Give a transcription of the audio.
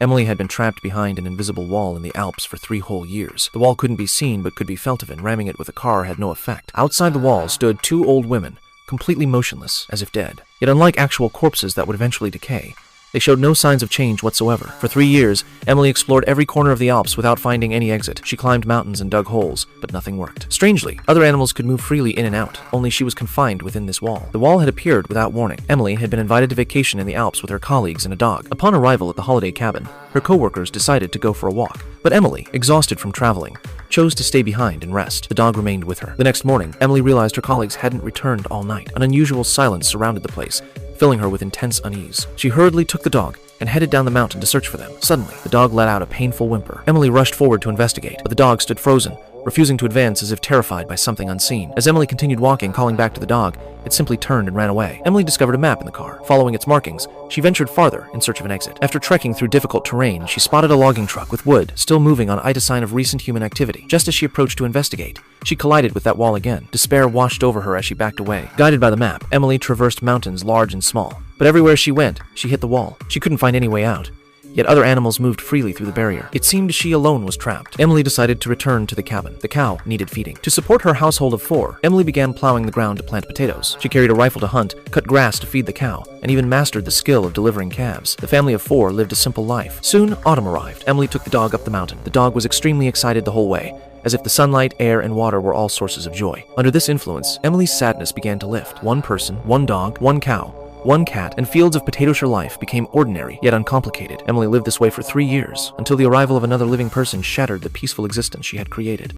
Emily had been trapped behind an invisible wall in the Alps for 3 whole years. The wall couldn't be seen but could be felt of, and ramming it with a car had no effect. Outside the wall stood 2 old women, completely motionless, as if dead. Yet unlike actual corpses that would eventually decay, they showed no signs of change whatsoever. For 3 years, Emily explored every corner of the Alps without finding any exit. She climbed mountains and dug holes, but nothing worked. Strangely, other animals could move freely in and out, only she was confined within this wall. The wall had appeared without warning. Emily had been invited to vacation in the Alps with her colleagues and a dog. Upon arrival at the holiday cabin, her co-workers decided to go for a walk, but Emily, exhausted from traveling, chose to stay behind and rest. The dog remained with her. The next morning, Emily realized her colleagues hadn't returned all night. An unusual silence surrounded the place, filling her with intense unease. She hurriedly took the dog and headed down the mountain to search for them. Suddenly, the dog let out a painful whimper. Emily rushed forward to investigate, but the dog stood frozen, refusing to advance as if terrified by something unseen. As Emily continued walking, calling back to the dog, it simply turned and ran away. Emily discovered a map in the car. Following its markings, she ventured farther in search of an exit. After trekking through difficult terrain, she spotted a logging truck with wood, still moving on either sign of recent human activity. Just as she approached to investigate, she collided with that wall again. Despair washed over her as she backed away. Guided by the map, Emily traversed mountains large and small. But everywhere she went, she hit the wall. She couldn't find any way out. Yet other animals moved freely through the barrier. It seemed she alone was trapped. Emily decided to return to the cabin. The cow needed feeding. To support her household of 4, Emily began plowing the ground to plant potatoes. She carried a rifle to hunt, cut grass to feed the cow, and even mastered the skill of delivering calves. The family of 4 lived a simple life. Soon, autumn arrived. Emily took the dog up the mountain. The dog was extremely excited the whole way, as if the sunlight, air, and water were all sources of joy. Under this influence, Emily's sadness began to lift. 1 person, 1 dog, 1 cow, 1 cat, and fields of potato-shire life became ordinary, yet uncomplicated. Emily lived this way for 3 years, until the arrival of another living person shattered the peaceful existence she had created.